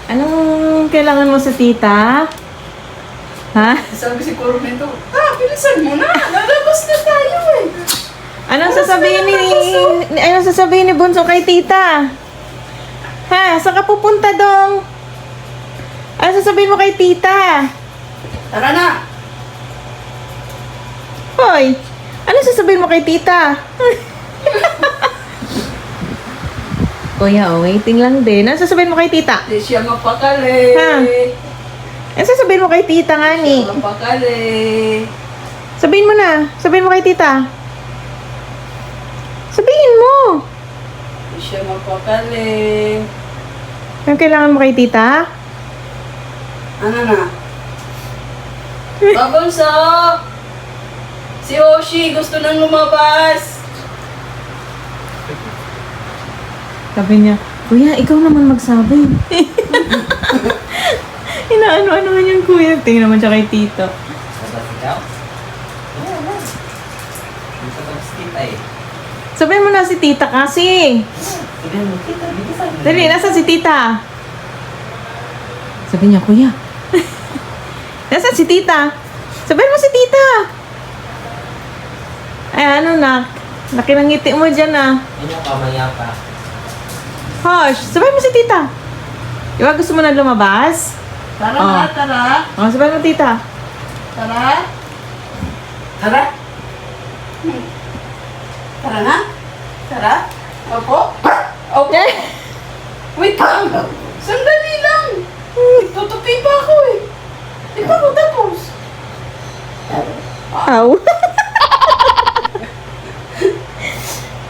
Anong kailangan mo sa tita? Ha? Sabi si Cormento, bilisan mo na. Lalabas na tayo eh. Anong sasabihin ni Bunso kay tita? Ha? Saan ka pupunta dong? Anong sasabihin mo kay tita? Tara na. Hoy! Anong sasabihin mo kay tita? Kuya, waiting lang din. Anong sasabihin mo kay tita? Di siya mapakali. Ha? Anong sasabihin mo kay tita nga ni? Siya mapakali. Sabihin mo na. Sabihin mo kay tita. Sabihin mo. Di siya mapakali. Anong kailangan mo kay tita? Ano na? Babunso! Si Oshi gusto nang lumabas. Sabi niya, Kuya, ikaw naman magsabi. Inaano-ano man yung kuya. Tingin naman siya kay tito. Sabas ikaw? Oo, oo. Dito ka si tita eh. Sabihin mo na si tita kasi. Sabihin mo, tita, dito sa akin. Dali, nasa si tita? Sabi niya, Kuya. Nasa si tita? Sabihin mo si tita. Ay, ano na? Nakinangiti mo dyan ah. Yan yung kamaya pa. Hush, sabihin mo si tita. Di ba gusto mo na lumabas? Tara Oh. na, tara. Oh, sabihin mo tita. Tara. Tara. Tara na. Tara. Opo. Opo. Eh, Wait lang. Sandali lang. Tutupi pa ako eh. Di pa ako tapos. Ow.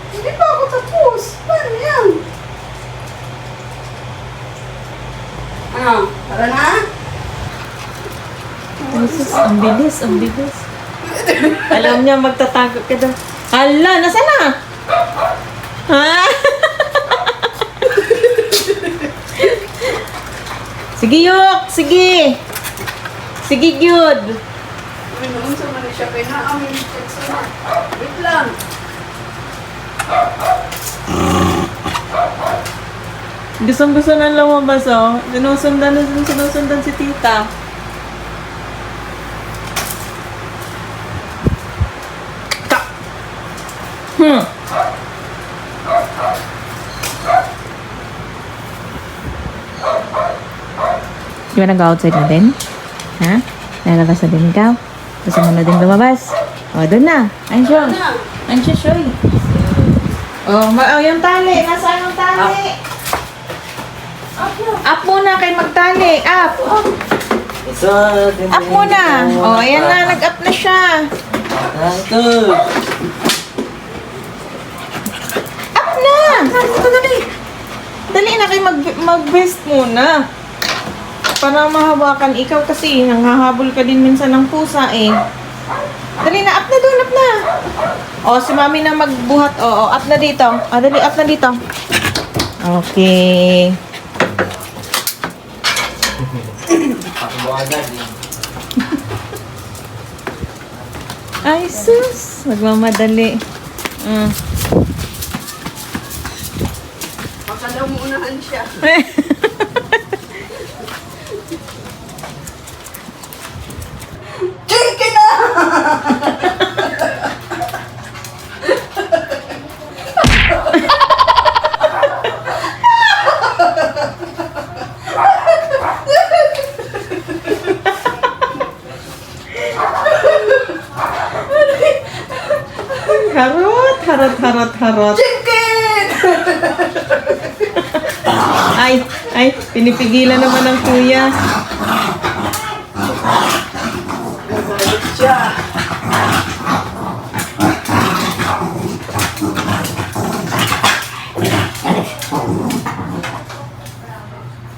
Hindi pa ako tapos. Paano yan? Ano? Tara na? Jesus, ang bilis, ang bilis. Alam niya, magtatago ka daw. Hala, nasa na? Ha? Sige, Yok! Sige! Sige, Gyud! Uy, naman sa mali siya kay Naami. Wait lang. Gustong-gusto na lumabas, oh. Sinusundan si tita. Ka! Di ba nag-outside na din? Ha? Lalabas na din ikaw? Gusto mo na din lumabas? O, doon na. Ayun siya. Na. Ayun siya, Shoy. Oh, yung tali. Nasaan yung tali? Up muna kayo magtali. Up. Isa, Up muna. Oh, ayan na. Nag-up na siya. Ito. Up na. Dali. Dali na kayo mag-vest muna. Para mahawakan ikaw kasi nanghahabol ka din minsan ng pusa eh. Dali na, up na doon, up na. O, si mami na magbuhat. O, up na dito. O, dali, up na dito. Okay. Pakbo agad eh. Ay, sus. Magmamadali. Makalaw muunahan siya. Chicken na! Harot. Chicken! Ay, pinipigilan naman ng kuya. Nabalik siya.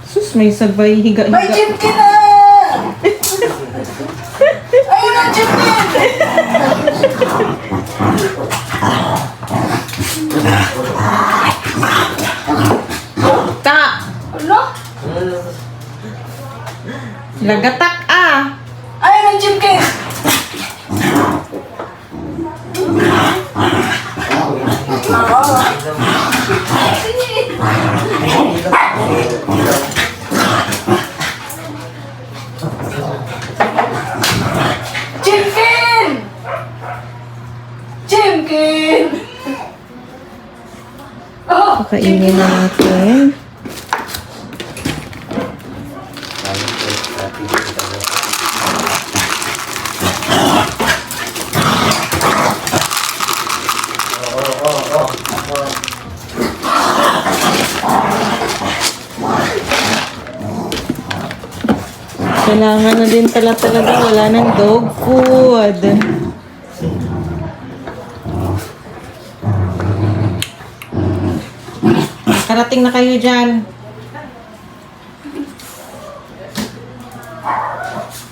Sus, may sabay May higa-higa. chicken na! Ayun ang chicken! Ta! Ano? Lagatak ah! Ayun ang chicken! Kakainin na natin. Kailangan na din talaga wala ng dog food. Karating na kayo dyan.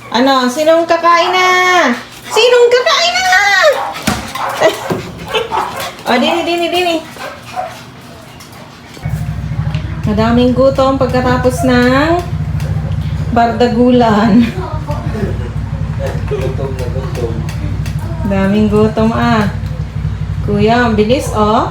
Ano? Sinong kakain na? Sinong kakain na? O, dini. Madaming gutom pagkatapos ng bardagulan. Gutom na gutom. Daming gutom ah. Kuya, ang bilis oh.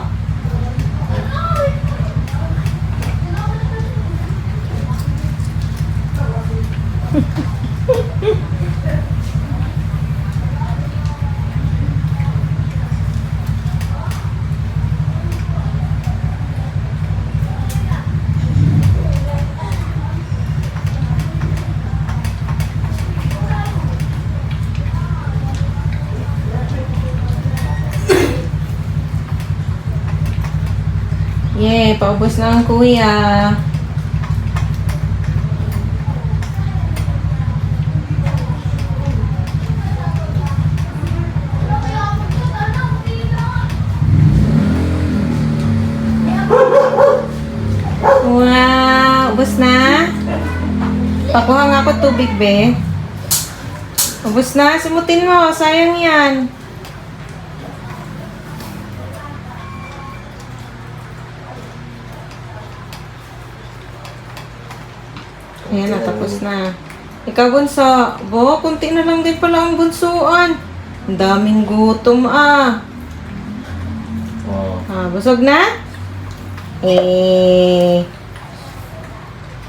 Yay, paubos na ang kuya. Wow, ubos na? Pakuha nga ako tubig, be. Ubos na, simutin mo. Sayang yan. Ayan na, tapos na. Ikaw, bunso. Bo, kunti na lang din pala ang bunsuan. Ang daming gutom ah. Oh. Ah, busog na?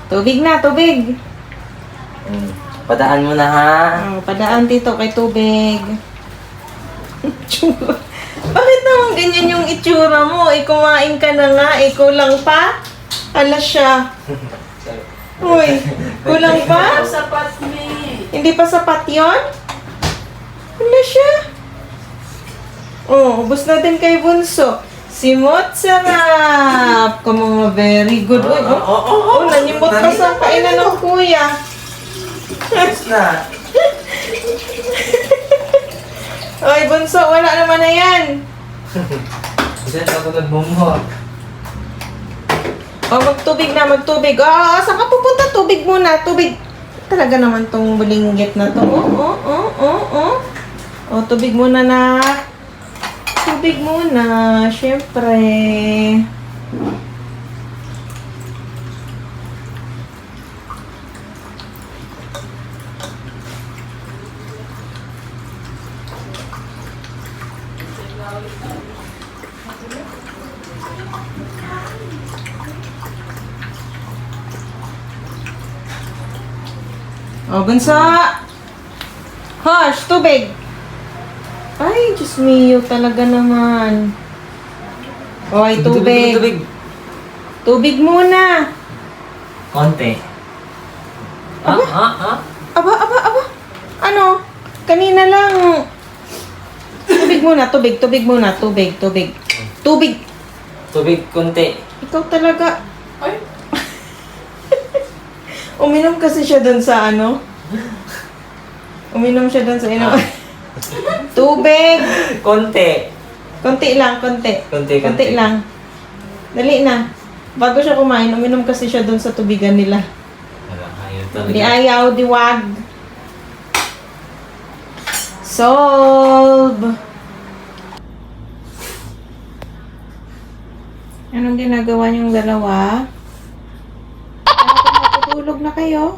Tubig na, tubig. Padaan mo na ha. Oh, padaan dito kay tubig. Bakit naman ganyan yung itsura mo? Kumain ka na nga, kulang pa? Ala siya. Uy, kulang pa? Sapat me. Hindi pa sapat yun? Ala siya. Oh, ubos na din kay Bunso. Simot sarap. Mga very good. Uy, nanimot pa sa kainan ng kuya. Yes na. Oy, Bunso, wala naman na yan. Isa na ako nagbumot. Oh, magtubig na, magtubig. Ah, saan ka pupunta? Tubig muna, tubig. Talaga naman tong bulinggit na to. Oh, tubig muna na. Tubig muna, syempre. Oh, Bunso! Hush! Tubig! Ay, Diyos mio, talaga naman. Oy, tubig. Tubig. Tubig muna. Konti. Aba? Aba. Ano? Kanina lang. Tubig muna, tubig muna. Tubig. Tubig konti. Ikaw talaga. Ay, Uminom kasi siya doon sa ano? Uminom siya doon sa Tubig! Konti. Konti lang. Konti lang. Dali na. Bago siya kumain, uminom kasi siya doon sa tubigan nila. Wala, ayaw talaga. Di ayaw, di wag. Solve! Anong ginagawa niyong dalawa? Matutulog na kayo?